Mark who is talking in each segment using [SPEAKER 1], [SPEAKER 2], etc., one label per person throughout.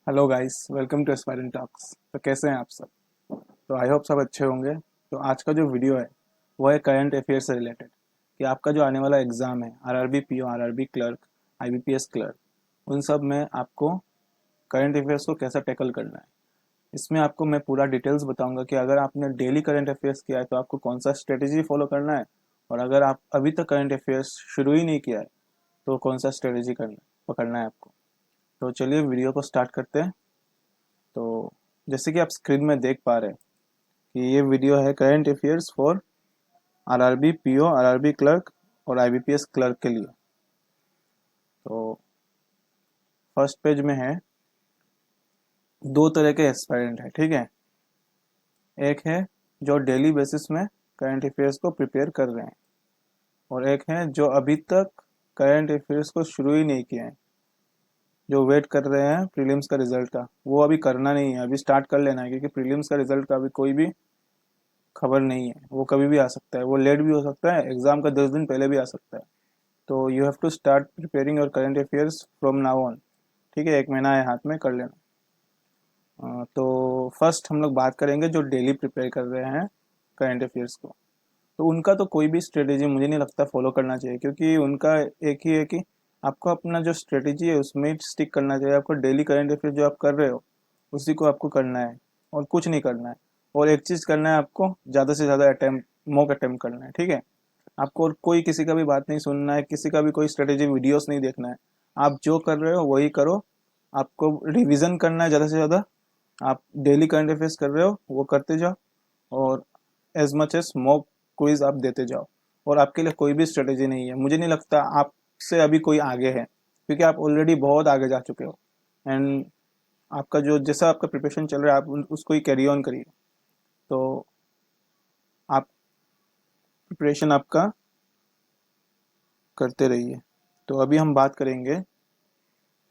[SPEAKER 1] Hello guys, welcome to aspirant talks. तो कैसे हैं आप सब? तो आई होप सब अच्छे होंगे। तो आज का जो वीडियो है वो है करंट अफेयर से रिलेटेड, कि आपका जो आने वाला एग्ज़ाम है RRB PO, RRB clerk, IBPS clerk, उन सब में आपको करंट अफेयर्स को कैसा टैकल करना है। इसमें आपको मैं पूरा डिटेल्स बताऊंगा कि अगर आपने डेली करंट अफेयर्स किया है तो आपको कौन सा स्ट्रेटेजी फॉलो करना है, और अगर आप अभी तक करंट अफेयर्स शुरू ही नहीं किया है तो कौन सा स्ट्रेटेजी पकड़ना है आपको। तो चलिए वीडियो को स्टार्ट करते हैं। तो जैसे कि आप स्क्रीन में देख पा रहे हैं कि ये वीडियो है current affairs for RRB PO, RRB clerk और आईबीपीएस क्लर्क के लिए। तो फर्स्ट पेज में है, दो तरह के एस्पायरेंट है, ठीक है। एक है जो डेली बेसिस में करंट अफेयर्स को प्रिपेयर कर रहे हैं, और एक है जो अभी तक करंट अफेयर्स को शुरू ही नहीं किए हैं, जो वेट कर रहे हैं प्रीलिम्स का रिजल्ट का। वो अभी करना नहीं है, अभी स्टार्ट कर लेना है, क्योंकि प्रीलिम्स का रिजल्ट का अभी कोई भी खबर नहीं है, वो कभी भी आ सकता है, वो लेट भी हो सकता है, एग्जाम का 10 दिन पहले भी आ सकता है। तो you have to start preparing your current affairs from now on, ठीक है। एक महीना है हाथ में, कर लेना। तो फर्स्ट हम लोग बात करेंगे जो डेली प्रिपेयर कर रहे हैं करंट अफेयर्स को। तो उनका तो कोई भी स्ट्रेटेजी मुझे नहीं लगता फॉलो करना चाहिए, क्योंकि उनका एक ही है कि आपको अपना जो स्ट्रेटेजी है उसमें स्टिक करना चाहिए। आपको डेली करंट अफेयर जो आप कर रहे हो उसी को आपको करना है, और कुछ नहीं करना है। और एक चीज़ करना है, आपको ज़्यादा से ज़्यादा अटैम्प्ट, मॉक अटैम्प्ट करना है, ठीक है। आपको और कोई किसी का भी बात नहीं सुनना है, किसी का भी कोई स्ट्रेटेजी वीडियोस नहीं देखना है। आप जो कर रहे हो वही करो। आपको रिवीजन करना है ज़्यादा से ज़्यादा। आप डेली करंट अफेयर्स कर रहे हो वो करते जाओ, और as much as mock quiz आप देते जाओ। और आपके लिए कोई भी स्ट्रेटेजी नहीं है, मुझे नहीं लगता आपसे अभी कोई आगे है, क्योंकि आप ऑलरेडी बहुत आगे जा चुके हो। एंड आपका जो जैसा आपका प्रिपरेशन चल रहा है आप उसको ही कैरी ऑन करिए। तो आप प्रिपरेशन आपका करते रहिए। तो अभी हम बात करेंगे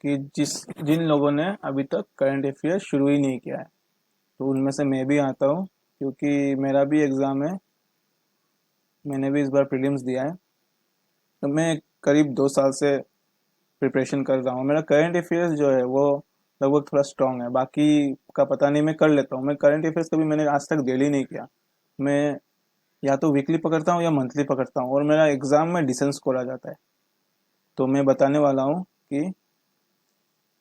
[SPEAKER 1] कि जिन लोगों ने अभी तक करंट अफेयर शुरू ही नहीं किया है। तो उनमें से मैं भी आता हूँ, क्योंकि मेरा भी एग्ज़ाम है, मैंने भी इस बार प्रीलिम्स दिया है। तो मैं करीब 2 साल से प्रिपरेशन कर रहा हूँ। मेरा करंट अफेयर्स जो है वो लगभग थोड़ा स्ट्रांग है, बाकी का पता नहीं, मैं कर लेता हूँ। मैं करंट अफेयर्स कभी मैंने आज तक डेली नहीं किया। मैं या तो वीकली पकड़ता हूँ या मंथली पकड़ता हूँ, और मेरा एग्ज़ाम में डिसेंट स्कोर आ जाता है। तो मैं बताने वाला हूँ कि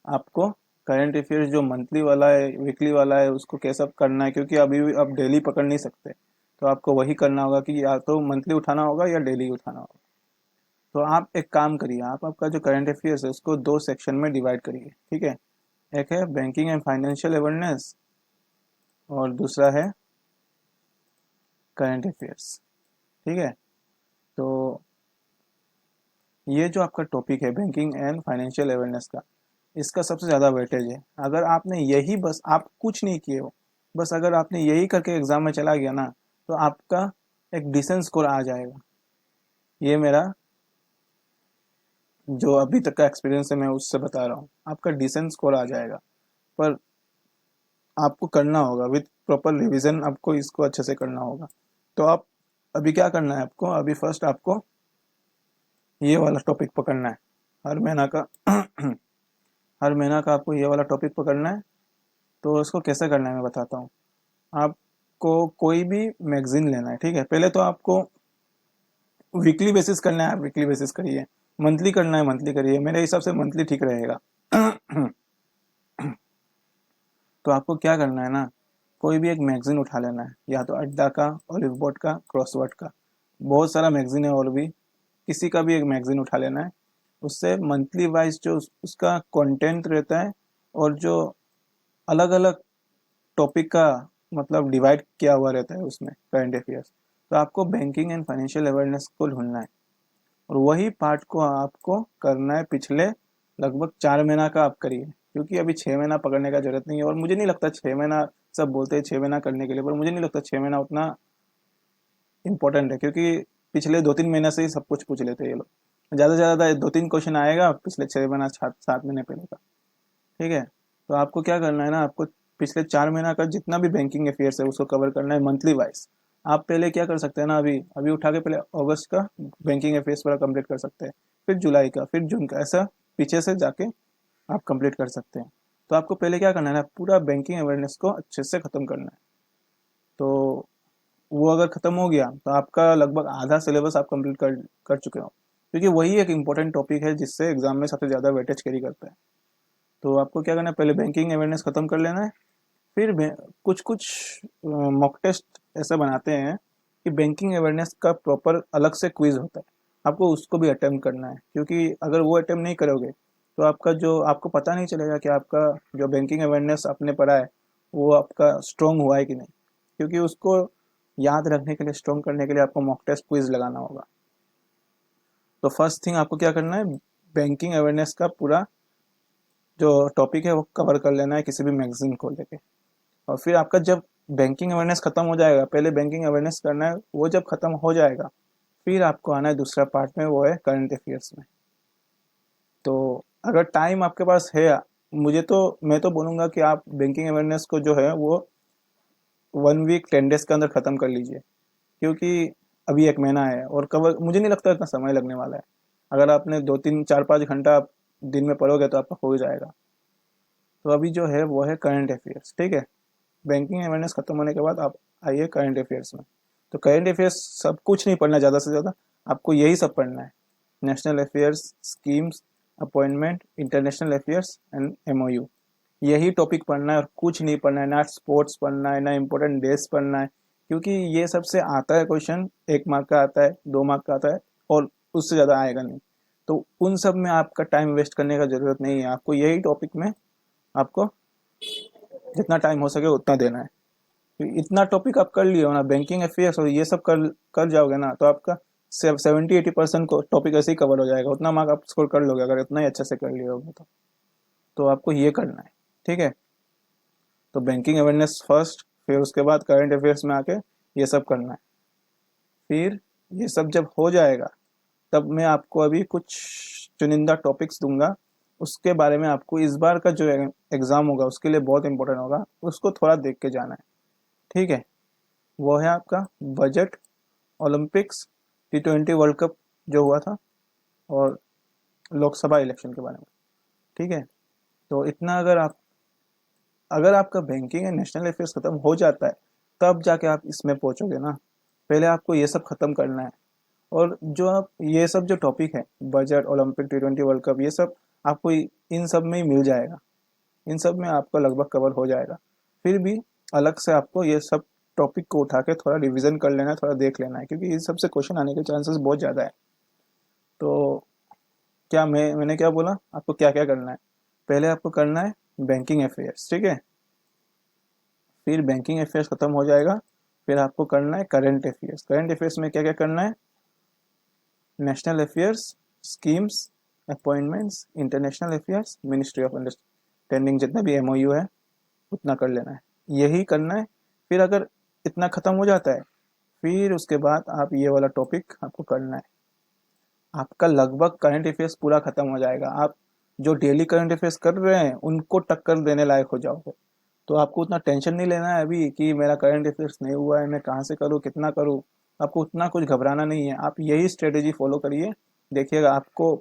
[SPEAKER 1] आपको करंट अफेयर्स जो मंथली वाला है, वीकली वाला है, उसको कैसा करना है, क्योंकि अभी भी आप डेली पकड़ नहीं सकते। तो आपको वही करना होगा कि या तो मंथली उठाना होगा या डेली उठाना होगा। तो आप एक काम करिए, आप आपका जो करंट अफेयर्स है उसको दो सेक्शन में डिवाइड करिए, ठीक है। एक है बैंकिंग एंड फाइनेंशियल अवेयरनेस, और दूसरा है करंट अफेयर्स, ठीक है। तो ये जो आपका टॉपिक है बैंकिंग एंड फाइनेंशियल अवेयरनेस का, इसका सबसे ज़्यादा वेटेज है। अगर आपने यही, बस आप कुछ नहीं किए हो, बस अगर आपने यही करके एग्ज़ाम में चला गया ना, तो आपका एक डिसेंट स्कोर आ जाएगा। ये मेरा जो अभी तक का एक्सपीरियंस है मैं उससे बता रहा हूँ, आपका डिसेंट स्कोर आ जाएगा। पर आपको करना होगा विथ प्रॉपर रिवीजन, आपको इसको अच्छे से करना होगा। तो आप अभी क्या करना है, आपको अभी फर्स्ट आपको ये वाला टॉपिक पकड़ना है, हर महीना का हर महीना का आपको ये वाला टॉपिक पकड़ना है। तो इसको कैसे करना है मैं बताता हूँ। आपको कोई भी मैगजीन लेना है, ठीक है। पहले तो आपको वीकली बेसिस करना है, आप वीकली बेसिस करिए। मंथली करना है, मंथली करिए, मेरे हिसाब से मंथली ठीक रहेगा। तो आपको क्या करना है ना, कोई भी एक मैगजीन उठा लेना है, या तो अड्डा का, ऑलिव बोर्ड का, क्रॉसवर्ड का, बहुत सारा मैगजीन है, और भी किसी का भी एक मैगजीन उठा लेना है। उससे मंथली वाइज जो उसका कंटेंट रहता है, और जो अलग अलग टॉपिक का मतलब डिवाइड किया हुआ रहता है उसमें करंट अफेयर्स, तो आपको बैंकिंग एंड फाइनेंशियल अवेयरनेस को ढूंढना है, और वही पार्ट को आपको करना है। पिछले लगभग 4 महीना का आप करिए, क्योंकि अभी 6 महीना पकड़ने का जरूरत नहीं है। और मुझे नहीं लगता 6 महीना, सब बोलते हैं 6 महीना करने के लिए, पर मुझे नहीं लगता 6 महीना उतना इम्पोर्टेंट है, क्योंकि पिछले 2-3 महीने से ही सब कुछ पूछ लेते हैं ये लोग। ज़्यादा से ज़्यादा 2-3 क्वेश्चन आएगा पिछले 6 महीना, 7 महीने पहले का, ठीक है। तो आपको क्या करना है ना, आपको पिछले 4 महीना का जितना भी बैंकिंग अफेयर्स है उसको कवर करना है मंथली वाइज। आप पहले क्या कर सकते हैं ना, अभी अभी उठा के पहले अगस्त का बैंकिंग अफेयर्स पूरा कंप्लीट कर सकते हैं, फिर जुलाई का, फिर जून का, ऐसा पीछे से जाके आप कंप्लीट कर सकते हैं। तो आपको पहले क्या करना है ना, पूरा बैंकिंग अवेयरनेस को अच्छे से ख़त्म करना है। तो वो अगर ख़त्म हो गया तो आपका लगभग आधा सिलेबस आप कंप्लीट कर कर चुके हो, क्योंकि वही एक इम्पोर्टेंट टॉपिक है जिससे एग्जाम में सबसे ज़्यादा वेटेज कैरी करता है। तो आपको क्या करना है, पहले बैंकिंग अवेयरनेस ख़त्म कर लेना है। फिर कुछ कुछ मॉक टेस्ट ऐसे बनाते हैं कि बैंकिंग अवेयरनेस का प्रॉपर अलग से क्विज होता है, आपको उसको भी अटेम्प्ट करना है, क्योंकि अगर वो अटेम्प्ट नहीं करोगे तो आपका जो आपको पता नहीं चलेगा कि आपका जो बैंकिंग अवेयरनेस आपने पढ़ा है वो आपका स्ट्रॉन्ग हुआ है कि नहीं, क्योंकि उसको याद रखने के लिए, स्ट्रॉन्ग करने के लिए आपको मॉक टेस्ट क्विज लगाना होगा। तो फर्स्ट थिंग आपको क्या करना है, बैंकिंग अवेयरनेस का पूरा जो टॉपिक है वो कवर कर लेना है किसी भी मैगजीन को लेके। और फिर आपका जब बैंकिंग अवेयरनेस खत्म हो जाएगा, पहले बैंकिंग अवेयरनेस करना है, वो जब खत्म हो जाएगा फिर आपको आना है दूसरा पार्ट में, वो है करंट अफेयर्स में। तो अगर टाइम आपके पास है, मैं तो बोलूँगा कि आप बैंकिंग अवेयरनेस को जो है वो 1 वीक 10 डेज के अंदर ख़त्म कर लीजिए, क्योंकि अभी 1 महीना है और कवर मुझे नहीं लगता इतना समय लगने वाला है। अगर आपने 2 3 4 5 घंटा दिन में पढ़ोगे तो आपका हो जाएगा। तो अभी जो है वो है करंट अफेयर्स, ठीक है। बैंकिंग अवेयरनेस खत्म होने के बाद आप आइए करंट अफेयर्स में। तो करंट अफेयर्स सब कुछ नहीं पढ़ना, ज़्यादा से ज़्यादा आपको यही सब पढ़ना है: national affairs, schemes, appointment, international affairs and MOU. यही टॉपिक पढ़ना है और कुछ नहीं पढ़ना है, ना स्पोर्ट्स पढ़ना है, ना इम्पोर्टेंट डेज पढ़ना है, क्योंकि ये सबसे आता है क्वेश्चन, 1 मार्क का आता है, 2 मार्क का आता है, और उससे ज़्यादा आएगा नहीं। तो उन सब में आपका टाइम वेस्ट करने का ज़रूरत नहीं है, आपको यही टॉपिक में आपको जितना टाइम हो सके उतना देना है। तो इतना टॉपिक आप कर लिए हो ना, बैंकिंग अफेयर्स और ये सब कर कर जाओगे ना, तो आपका 70-80% को टॉपिक ऐसे ही कवर हो जाएगा, उतना मार्क आप स्कोर कर लोगे अगर इतना ही अच्छे से कर लिए होगे तो आपको ये करना है, ठीक है। तो बैंकिंग अवेयरनेस फर्स्ट, फिर उसके बाद करंट अफेयर्स में आके ये सब करना है। फिर ये सब जब हो जाएगा तब मैं आपको अभी कुछ चुनिंदा टॉपिक्स दूंगा, उसके बारे में आपको इस बार का जो एग्ज़ाम होगा उसके लिए बहुत इंपॉर्टेंट होगा, उसको थोड़ा देख के जाना है, ठीक है। वो है आपका budget, Olympics, T20 world cup जो हुआ था, और लोकसभा इलेक्शन के बारे में, ठीक है। तो इतना अगर आपका बैंकिंग एंड नेशनल अफेयर्स खत्म हो जाता है तब जाके आप इसमें पहुंचोगे ना, पहले आपको ये सब खत्म करना है। और जो आप ये सब जो टॉपिक है, budget, Olympic, T20 world cup, ये सब आपको इन सब में ही मिल जाएगा, इन सब में आपका लगभग कवर हो जाएगा। फिर भी अलग से आपको ये सब टॉपिक को उठा के थोड़ा रिवीजन कर लेना है, थोड़ा देख लेना है, क्योंकि इस सब से क्वेश्चन आने के चांसेस बहुत ज़्यादा है। तो मैंने क्या बोला आपको, क्या क्या करना है, पहले आपको करना है बैंकिंग अफेयर्स, ठीक है। फिर बैंकिंग अफेयर्स खत्म हो जाएगा, फिर आपको करना है करंट अफेयर्स। करंट अफेयर्स में क्या क्या करना है, national affairs, schemes, appointments, international affairs, ministry of understanding, जितना भी एमओयू है उतना कर लेना है, यही करना है। फिर अगर इतना खत्म हो जाता है फिर उसके बाद आप ये वाला टॉपिक आपको करना है, आपका लगभग करंट अफेयर्स पूरा खत्म हो जाएगा। आप जो डेली करंट अफेयर्स कर रहे हैं उनको टक्कर देने लायक हो जाओगे। तो आपको उतना टेंशन नहीं लेना है अभी कि मेरा करंट अफेयर्स नहीं हुआ है, मैं कहाँ से करूँ, कितना करूँ। आपको उतना कुछ घबराना नहीं है, आप यही स्ट्रेटेजी फॉलो करिए, देखिएगा आपको,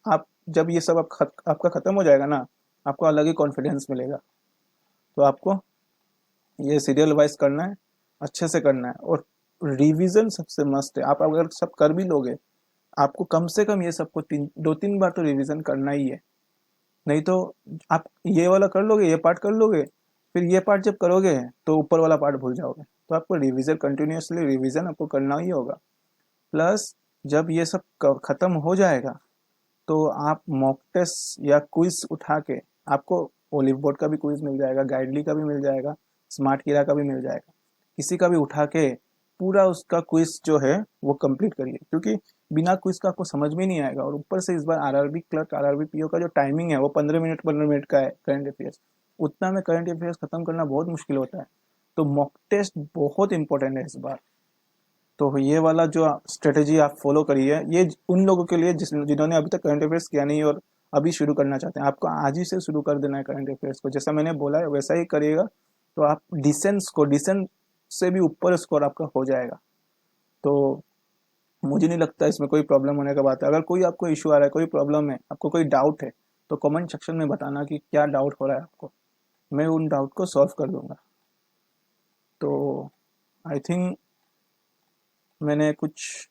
[SPEAKER 1] आप जब ये सब आपका खत्म हो जाएगा ना, आपको अलग ही कॉन्फिडेंस मिलेगा। तो आपको ये सीरियल वाइज करना है, अच्छे से करना है, और रिवीजन सबसे मस्ट है। आप अगर सब कर भी लोगे, आपको कम से कम ये सबको 2 3 बार तो रिवीजन करना ही है। नहीं तो आप ये वाला कर लोगे, ये पार्ट कर लोगे, फिर ये पार्ट जब करोगे तो ऊपर वाला पार्ट भूल जाओगे। तो आपको रिवीजन, कंटिन्यूअसली रिवीजन आपको करना ही होगा। प्लस जब ये सब खत्म हो जाएगा तो आप मॉक टेस्ट या क्विज उठा के, आपको ओलिव बोर्ड का भी क्विज मिल जाएगा, गाइडली का भी मिल जाएगा, स्मार्ट कीरा का भी मिल जाएगा, किसी का भी उठा के पूरा उसका क्विज जो है वो कंप्लीट करिए, क्योंकि बिना क्विज का आपको समझ में नहीं आएगा। और ऊपर से इस बार आरआरबी क्लर्क, आरआरबी पीओ का जो टाइमिंग है वो 15 मिनट का है करंट अफेयर्स, उतना में करंट अफेयर्स खत्म करना बहुत मुश्किल होता है। तो मॉक टेस्ट बहुत इंपॉर्टेंट है इस बार। तो ये वाला जो स्ट्रेटेजी आप फॉलो करिए, ये उन लोगों के लिए जिन्होंने अभी तक करंट अफेयर्स किया नहीं और अभी शुरू करना चाहते हैं। आपको आज ही से शुरू कर देना है करंट अफेयर्स को, जैसा मैंने बोला है वैसा ही करिएगा, तो आप डिसेंट से भी ऊपर स्कोर आपका हो जाएगा। तो मुझे नहीं लगता इसमें कोई प्रॉब्लम होने का बात है। अगर कोई आपको इशू आ रहा है, कोई प्रॉब्लम है, आपको कोई डाउट है, तो कमेंट सेक्शन में बताना कि क्या डाउट हो रहा है आपको, मैं उन डाउट को सॉल्व कर दूंगा। तो आई थिंक मैंने कुछ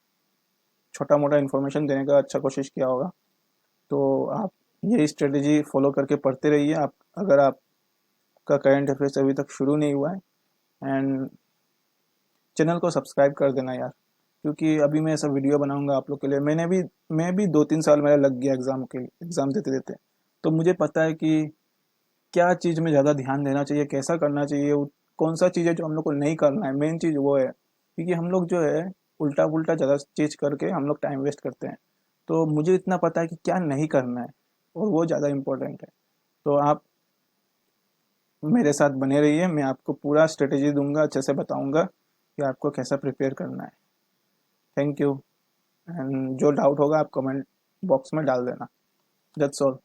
[SPEAKER 1] छोटा मोटा इन्फॉर्मेशन देने का अच्छा कोशिश किया होगा। तो आप ये स्ट्रेटेजी फॉलो करके पढ़ते रहिए। आप अगर आपका करंट अफेयर्स अभी तक शुरू नहीं हुआ है, एंड चैनल को सब्सक्राइब कर देना यार, क्योंकि अभी मैं ऐसा वीडियो बनाऊंगा आप लोग के लिए। मैं भी 2-3 साल मेरा लग गया एग्ज़ाम देते देते, तो मुझे पता है कि क्या चीज़ में ज़्यादा ध्यान देना चाहिए, कैसा करना चाहिए, कौन सा चीज़ है जो हम लोग को नहीं करना है। मेन चीज़ वो है, क्योंकि हम लोग जो है उल्टा पुल्टा ज़्यादा चीज़ करके हम लोग टाइम वेस्ट करते हैं। तो मुझे इतना पता है कि क्या नहीं करना है, और वो ज़्यादा इम्पोर्टेंट है। तो आप मेरे साथ बने रहिए, मैं आपको पूरा स्ट्रेटेजी दूंगा, अच्छे से बताऊंगा कि आपको कैसा प्रिपेयर करना है। Thank you. एंड जो डाउट होगा आप कमेंट बॉक्स में डाल देना। That's all.